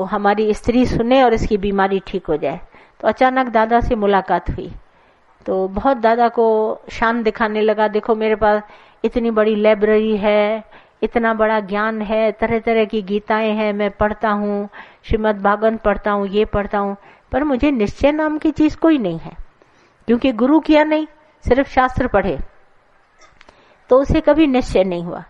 हमारी स्त्री सुने और इसकी बीमारी ठीक हो जाए। तो अचानक दादा से मुलाकात हुई तो बहुत दादा को शान दिखाने लगा, देखो मेरे पास इतनी बड़ी लाइब्रेरी है, इतना बड़ा ज्ञान है, तरह तरह की गीताएं हैं, मैं पढ़ता हूँ, श्रीमद् भागवत पढ़ता हूँ, ये पढ़ता हूँ, पर मुझे निश्चय नाम की चीज कोई नहीं है, क्योंकि गुरु किया नहीं, सिर्फ शास्त्र पढ़े, तो उसे कभी निश्चय नहीं हुआ।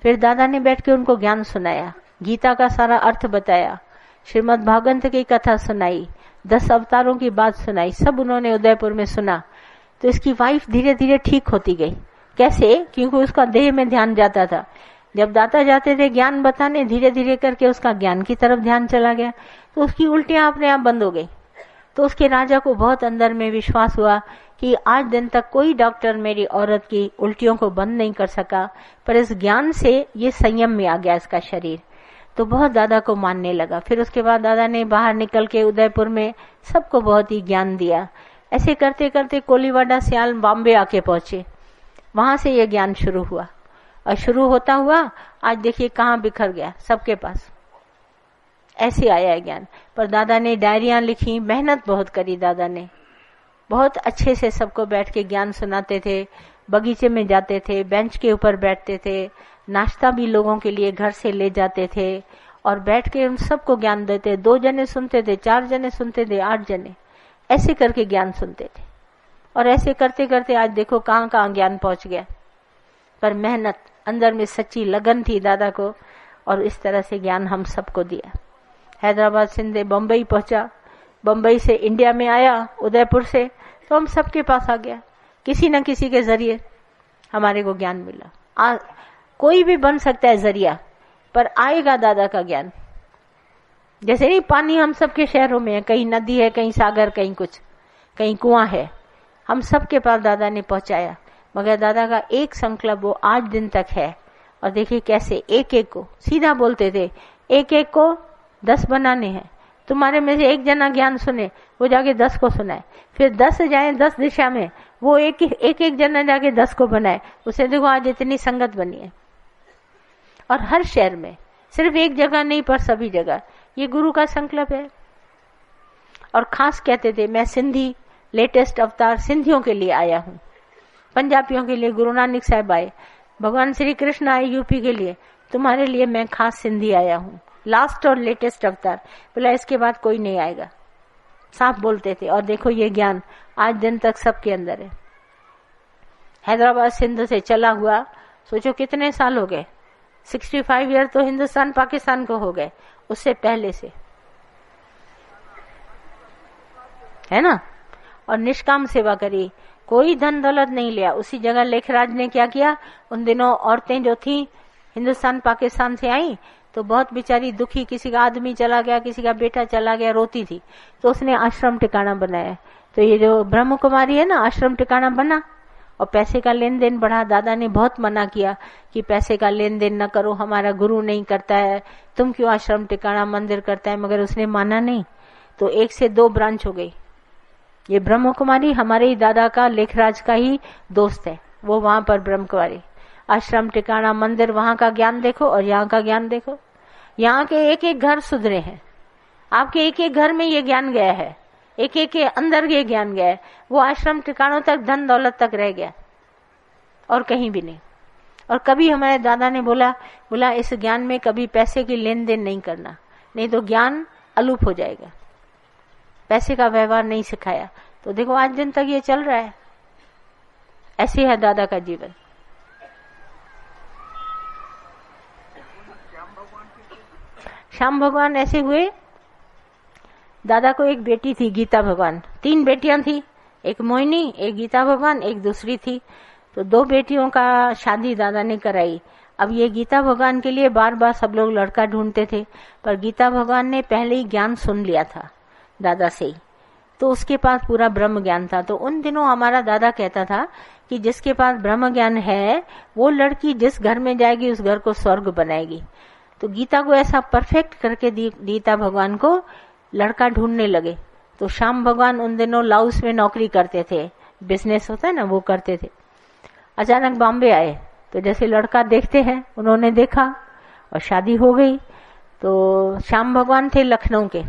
फिर दादा ने बैठ के उनको ज्ञान सुनाया, गीता का सारा अर्थ बताया, श्रीमद् भागवत की कथा सुनाई, 10 अवतारों की बात सुनाई, सब उन्होंने उदयपुर में सुना। तो इसकी वाइफ धीरे धीरे ठीक होती गई। कैसे? क्योंकि उसका देह में ध्यान जाता था। जब दाता जाते थे ज्ञान बताने, धीरे धीरे करके उसका ज्ञान की तरफ ध्यान चला गया, तो उसकी उल्टियां अपने आप बंद हो गई। तो उसके राजा को बहुत अंदर में विश्वास हुआ कि आज दिन तक कोई डॉक्टर मेरी औरत की उल्टियों को बंद नहीं कर सका, पर इस ज्ञान से ये संयम में आ गया इसका शरीर। तो बहुत दादा को मानने लगा। फिर उसके बाद दादा ने बाहर निकल के उदयपुर में सबको बहुत ही ज्ञान दिया। ऐसे करते करते कोलीवाड़ा सियाल बॉम्बे आके पहुंचे, वहां से ये ज्ञान शुरू हुआ, और शुरू होता हुआ आज देखिए कहाँ बिखर गया सबके पास। ऐसे आया है ज्ञान। पर दादा ने डायरियां लिखी, मेहनत बहुत करी दादा ने, बहुत अच्छे से सबको बैठ के ज्ञान सुनाते थे, बगीचे में जाते थे, बेंच के ऊपर बैठते थे, नाश्ता भी लोगों के लिए घर से ले जाते थे और बैठ के उन सबको ज्ञान देते। 2 जने सुनते थे, 4 जने सुनते थे, 8 जने, ऐसे करके ज्ञान सुनते थे। और ऐसे करते करते आज देखो कहाँ कहाँ ज्ञान पहुंच गया। पर मेहनत, अंदर में सच्ची लगन थी दादा को, और इस तरह से ज्ञान हम सबको दिया। हैदराबाद से बम्बई पहुंचा, बम्बई से इंडिया में आया, उदयपुर से, तो हम सबके पास आ गया, किसी न किसी के जरिए हमारे को ज्ञान मिला। कोई भी बन सकता है जरिया, पर आएगा दादा का ज्ञान। जैसे नहीं पानी हम सबके शहरों में है, कहीं नदी है, कहीं सागर, कहीं कुछ, कहीं कुआं है, हम सबके पास दादा ने पहुंचाया। मगर दादा का एक संकल्प वो आज दिन तक है। और देखिए कैसे एक एक को सीधा बोलते थे, एक एक को 10 बनाने हैं, तुम्हारे में से एक जना ज्ञान सुने, वो जाके 10 को सुनाए, फिर 10 जाए 10 दिशा में, वो एक जना जाके 10 को बनाए। उसे देखो आज इतनी संगत बनी है। और हर शहर में, सिर्फ एक जगह नहीं पर सभी जगह, ये गुरु का संकल्प है। और खास कहते थे, मैं सिंधी लेटेस्ट अवतार सिंधियों के लिए आया हूँ, पंजाबियों के लिए गुरु नानक साहब आए, भगवान श्री कृष्ण आए यूपी के लिए, तुम्हारे लिए मैं खास सिंधी आया हूँ, लास्ट और लेटेस्ट अवतार। बोला इसके बाद कोई नहीं आएगा, साफ बोलते थे। और देखो ये ज्ञान आज दिन तक सबके अंदर है। हैदराबाद सिंध से चला हुआ, सोचो कितने साल हो गए, 65 ईयर तो हिंदुस्तान पाकिस्तान को हो गए, उससे पहले से, है ना। और निष्काम सेवा करी, कोई धन दौलत नहीं लिया। उसी जगह लेखराज ने क्या किया, उन दिनों औरतें जो थी हिंदुस्तान पाकिस्तान से आई तो बहुत बेचारी दुखी, किसी का आदमी चला गया, किसी का बेटा चला गया, रोती थी, तो उसने आश्रम ठिकाना बनाया। तो ये जो ब्रह्म कुमारी है ना, आश्रम ठिकाना बना और पैसे का लेन देन बढ़ा। दादा ने बहुत मना किया कि पैसे का लेन देन न करो, हमारा गुरु नहीं करता है, तुम क्यों आश्रम ठिकाना मंदिर करता है, मगर उसने माना नहीं। तो 1 से 2 ब्रांच हो गई। ये ब्रह्म कुमारी हमारे ही दादा का, लेखराज का ही दोस्त है, वो वहां पर ब्रह्म कुमारी आश्रम ठिकाना मंदिर, वहां का ज्ञान देखो और यहाँ का ज्ञान देखो। यहाँ के एक एक घर सुधरे हैं, आपके एक एक घर में ये ज्ञान गया है, एक एक के अंदर ये ज्ञान गया है। वो आश्रम ठिकानों तक, धन दौलत तक रह गया और कहीं भी नहीं। और कभी हमारे दादा ने बोला इस ज्ञान में कभी पैसे की लेन देन नहीं करना, नहीं तो ज्ञान अलूप हो जाएगा। पैसे का व्यवहार नहीं सिखाया। तो देखो आज दिन तक ये चल रहा है। ऐसे है दादा का जीवन। श्याम भगवान ऐसे हुए, दादा को एक बेटी थी गीता भगवान, 3 बेटियां थी, एक मोहिनी, एक गीता भगवान, एक दूसरी थी। तो 2 बेटियों का शादी दादा ने कराई। अब ये गीता भगवान के लिए बार बार सब लोग लड़का ढूंढते थे, पर गीता भगवान ने पहले ही ज्ञान सुन लिया था दादा से ही, तो उसके पास पूरा ब्रह्म ज्ञान था। तो उन दिनों हमारा दादा कहता था कि जिसके पास ब्रह्म ज्ञान है वो लड़की जिस घर में जाएगी उस घर को स्वर्ग बनाएगी। तो गीता को ऐसा परफेक्ट करके गीता भगवान को लड़का ढूंढने लगे। तो श्याम भगवान उन दिनों लाउस में नौकरी करते थे, बिजनेस होता है ना, वो करते थे। अचानक बॉम्बे आए, तो जैसे लड़का देखते हैं उन्होंने देखा और शादी हो गई। तो श्याम भगवान थे लखनऊ के,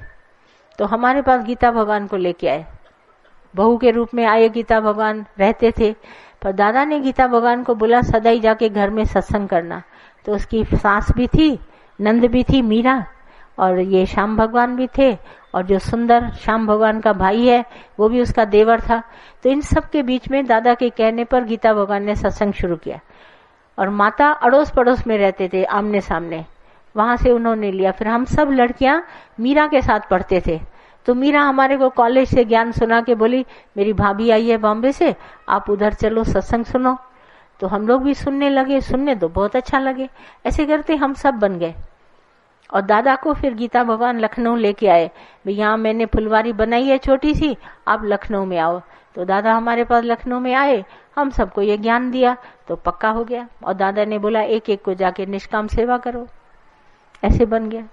तो हमारे पास गीता भगवान को लेके आए, बहू के रूप में आए। गीता भगवान रहते थे, पर दादा ने गीता भगवान को बोला सदाई जाके घर में सत्संग करना। तो उसकी सास भी थी, नंद भी थी मीरा, और ये श्याम भगवान भी थे, और जो सुंदर श्याम भगवान का भाई है वो भी उसका देवर था। तो इन सब के बीच में दादा के कहने पर गीता भगवान ने सत्संग शुरू किया, और माता अड़ोस पड़ोस में रहते थे आमने सामने, वहां से उन्होंने लिया। फिर हम सब लड़कियां मीरा के साथ पढ़ते थे, तो मीरा हमारे को कॉलेज से ज्ञान सुना के बोली मेरी भाभी आई है बॉम्बे से, आप उधर चलो सत्संग सुनो। तो हम लोग भी सुनने लगे, सुनने तो बहुत अच्छा लगे। ऐसे करते हम सब बन गए, और दादा को फिर गीता भगवान लखनऊ लेके आए। यहाँ मैंने फुलवारी बनाई है छोटी सी, आप लखनऊ में आओ। तो दादा हमारे पास लखनऊ में आए, हम सबको ये ज्ञान दिया, तो पक्का हो गया। और दादा ने बोला एक एक को जाके निष्काम सेवा करो, ऐसे बन गया।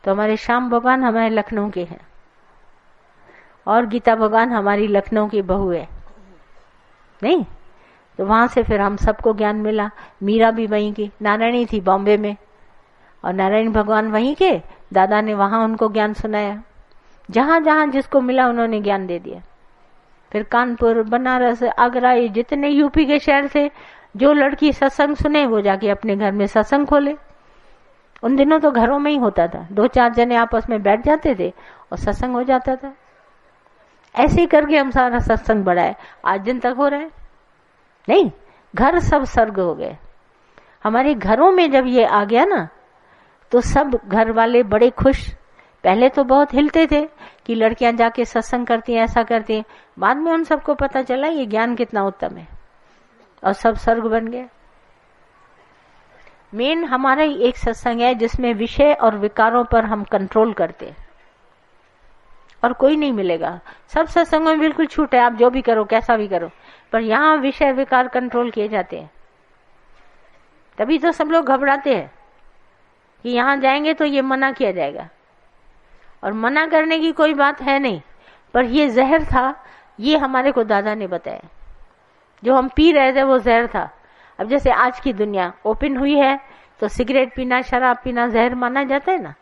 तो हमारे श्याम भगवान हमारे लखनऊ के हैं, और गीता भगवान हमारी लखनऊ की बहू है, नहीं? तो वहां से फिर हम सबको ज्ञान मिला। मीरा भी वहीं की, नारायणी थी बॉम्बे में, और नारायण भगवान वहीं के, दादा ने वहां उनको ज्ञान सुनाया। जहां जहां जिसको मिला उन्होंने ज्ञान दे दिया। फिर कानपुर, बनारस, आगरा, ये जितने यूपी के शहर थे, जो लड़की सत्संग सुने वो जाके अपने घर में सत्संग खोले। उन दिनों तो घरों में ही होता था, 2-4 जने आपस में बैठ जाते थे और सत्संग हो जाता था। ऐसे करके हम सारा सत्संग बढ़ाए, आज दिन तक हो रहा है। नहीं, घर सब स्वर्ग हो गए। हमारे घरों में जब ये आ गया ना, तो सब घर वाले बड़े खुश। पहले तो बहुत हिलते थे कि लड़कियां जाके सत्संग करती हैं, ऐसा करती हैं। बाद में उन सबको पता चला ये ज्ञान कितना उत्तम है, और सब स्वर्ग बन गए। मेन हमारा ही एक सत्संग है जिसमें विषय और विकारों पर हम कंट्रोल करते, और कोई नहीं मिलेगा। सब सत्संगों में बिल्कुल छूट है, आप जो भी करो, कैसा भी करो, पर यहाँ विषय विकार कंट्रोल किए जाते हैं। तभी तो सब लोग घबराते हैं कि यहाँ जाएंगे तो ये मना किया जाएगा, और मना करने की कोई बात है नहीं, पर ये जहर था, ये हमारे को दादा ने बताया। जो हम पी रहे थे वो जहर था। अब जैसे आज की दुनिया ओपन हुई है, तो सिगरेट पीना, शराब पीना जहर माना जाता है ना,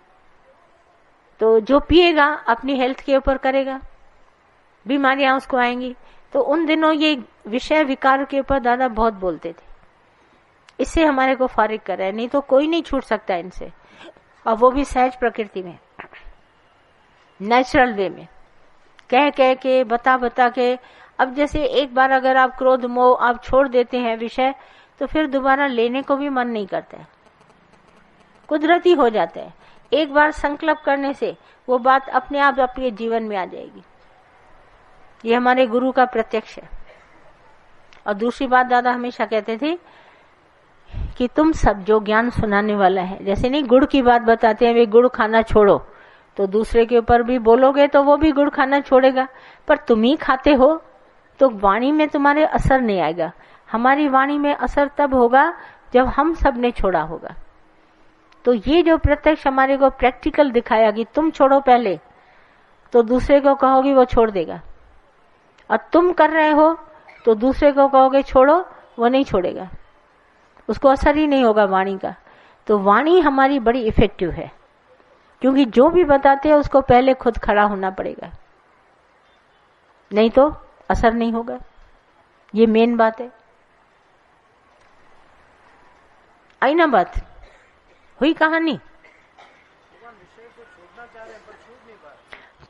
तो जो पिएगा अपनी हेल्थ के ऊपर करेगा, बीमारियां उसको आएंगी। तो उन दिनों ये विषय विकार के ऊपर दादा बहुत बोलते थे, इससे हमारे को फारिग कर रहे हैं, नहीं तो कोई नहीं छूट सकता इनसे, और वो भी सहज प्रकृति में, नेचुरल वे में, कह कह के, बता बता के। अब जैसे एक बार अगर आप क्रोध मोह आप छोड़ देते हैं विषय, तो फिर दोबारा लेने को भी मन नहीं करता है, कुदरती हो जाता है। एक बार संकल्प करने से वो बात अपने आप अपने जीवन में आ जाएगी। ये हमारे गुरु का प्रत्यक्ष है। और दूसरी बात दादा हमेशा कहते थे कि तुम सब जो ज्ञान सुनाने वाला है, जैसे नहीं गुड़ की बात बताते हैं, वे गुड़ खाना छोड़ो, तो दूसरे के ऊपर भी बोलोगे तो वो भी गुड़ खाना छोड़ेगा, पर तुम ही खाते हो तो वाणी में तुम्हारे असर नहीं आएगा। हमारी वाणी में असर तब होगा जब हम सब ने छोड़ा होगा। तो ये जो प्रत्यक्ष हमारे को प्रैक्टिकल दिखाया कि तुम छोड़ो पहले, तो दूसरे को कहोगे वो छोड़ देगा, और तुम कर रहे हो तो दूसरे को कहोगे छोड़ो, वो नहीं छोड़ेगा, उसको असर ही नहीं होगा वाणी का। तो वाणी हमारी बड़ी इफेक्टिव है, क्योंकि जो भी बताते हैं उसको पहले खुद खड़ा होना पड़ेगा, नहीं तो असर नहीं होगा। ये मेन बात है। आई ना बात, हुई कहानी।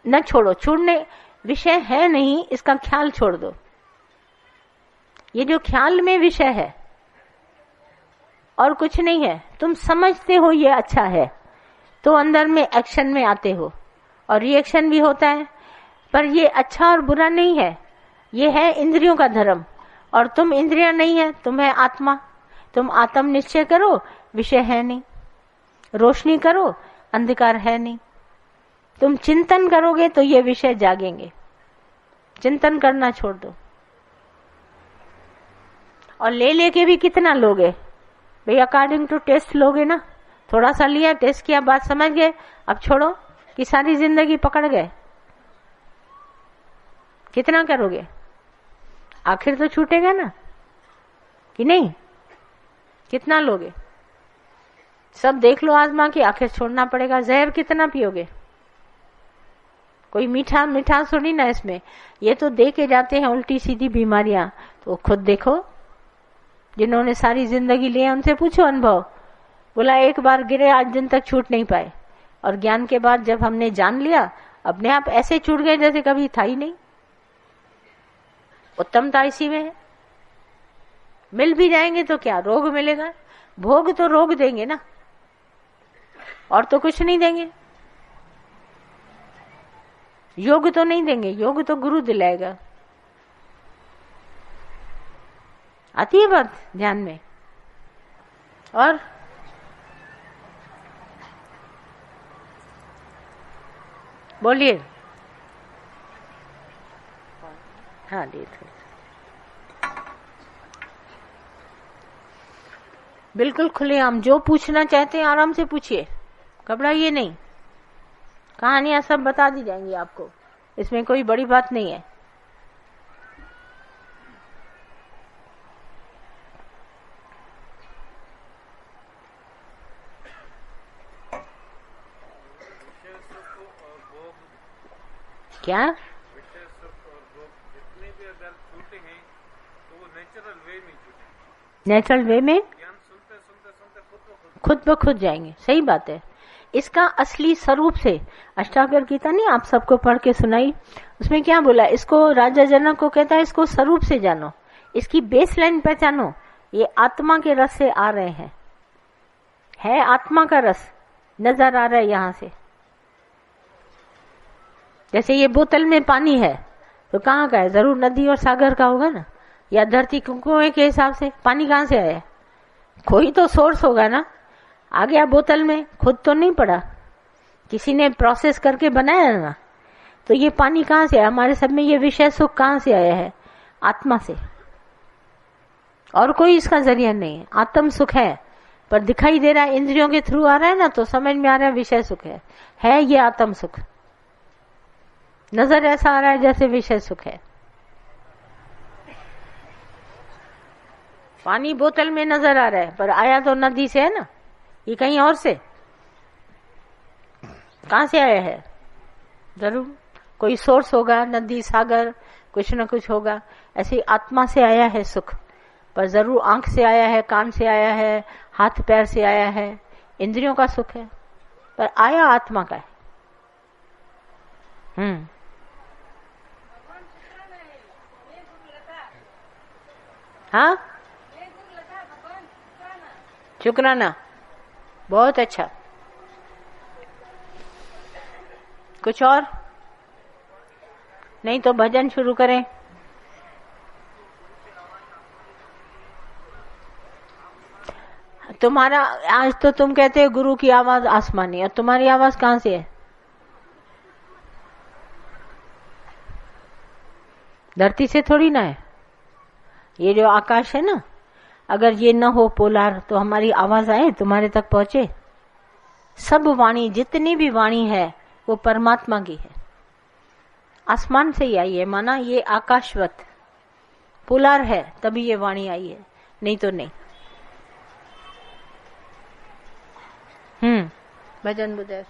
न छोड़ो, छोड़ने विषय है नहीं, इसका ख्याल छोड़ दो। ये जो ख्याल में विषय है और कुछ नहीं है, तुम समझते हो ये अच्छा है, तो अंदर में एक्शन में आते हो, और रिएक्शन भी होता है, पर ये अच्छा और बुरा नहीं है, ये है इंद्रियों का धर्म। और तुम इंद्रिया नहीं है, तुम है आत्मा। तुम आत्म निश्चय करो, विषय है नहीं, रोशनी करो, अंधकार है नहीं। तुम चिंतन करोगे तो ये विषय जागेंगे, चिंतन करना छोड़ दो। और ले लेके भी कितना लोगे भाई, अकॉर्डिंग टू टेस्ट लोगे ना, थोड़ा सा लिया, टेस्ट किया, बात समझ गए, अब छोड़ो कि सारी जिंदगी पकड़ गए। कितना करोगे, आखिर तो छूटेगा ना कि नहीं, कितना लोगे। सब देख लो आजमा के, आखिर छोड़ना पड़ेगा। जहर कितना पियोगे? कोई मीठा सुनी ना इसमें। ये तो दे के जाते हैं उल्टी सीधी बीमारियां। तो खुद देखो, जिन्होंने सारी जिंदगी लिए उनसे पूछो अनुभव। बोला एक बार गिरे, आज दिन तक छूट नहीं पाए। और ज्ञान के बाद जब हमने जान लिया, अपने आप ऐसे छूट गए जैसे कभी था ही नहीं। उत्तमता इसी में है। मिल भी जाएंगे तो क्या रोग मिलेगा? भोग तो रोग देंगे ना, और तो कुछ नहीं देंगे। योग तो नहीं देंगे, योग तो गुरु दिलाएगा। आती है बात ध्यान में? और बोलिए। हाँ देखो, बिल्कुल खुलेआम जो पूछना चाहते हैं आराम से पूछिए, घबराइए नहीं। कहानियां सब बता दी जाएंगी आपको, इसमें कोई बड़ी बात नहीं है। क्या नेचुरल वे में खुद ब खुद जाएंगे। सही बात है। इसका असली स्वरूप से अष्टावक्र गीता नहीं आप सबको पढ़ के सुनाई, उसमें क्या बोला? इसको राजा जनक को कहता है इसको स्वरूप से जानो, इसकी बेसलाइन पहचानो। ये आत्मा के रस से आ रहे हैं, है आत्मा का रस नजर आ रहा है यहां से। जैसे ये बोतल में पानी है तो कहाँ का है? जरूर नदी और सागर का होगा ना, या धरती कुएं के हिसाब से। पानी कहाँ से आया? कोई तो सोर्स होगा ना। आ गया बोतल में, खुद तो नहीं पड़ा, किसी ने प्रोसेस करके बनाया ना। तो ये पानी कहाँ से आया? हमारे सब में ये विषय सुख कहाँ से आया है? आत्मा से। और कोई इसका जरिया नहीं है। आत्म सुख है, पर दिखाई दे रहा है, इंद्रियों के थ्रू आ रहा है ना, तो समझ में आ रहा है विषय सुख है ये आत्म सुख। नजर ऐसा आ रहा है जैसे विषय सुख है। पानी बोतल में नजर आ रहा है, पर आया तो नदी से है ना, ये कहीं और से। कहां से आया है? जरूर कोई सोर्स होगा, नदी सागर कुछ न कुछ होगा। ऐसी आत्मा से आया है सुख, पर जरूर आंख से आया है, कान से आया है, हाथ पैर से आया है, इंद्रियों का सुख है, पर आया आत्मा का है। हाँ, शुक्राना, बहुत अच्छा। कुछ और नहीं तो भजन शुरू करें। तुम्हारा आज तो तुम कहते हो गुरु की आवाज आसमानी, और तुम्हारी आवाज कहां से है? धरती से थोड़ी ना है। ये जो आकाश है ना, अगर ये न हो पोलार तो हमारी आवाज आए तुम्हारे तक पहुंचे? सब वाणी, जितनी भी वाणी है वो परमात्मा की है, आसमान से ही आई है। माना ये आकाशवत पोलार है तभी ये वाणी आई है, नहीं तो नहीं। भजन बुझे।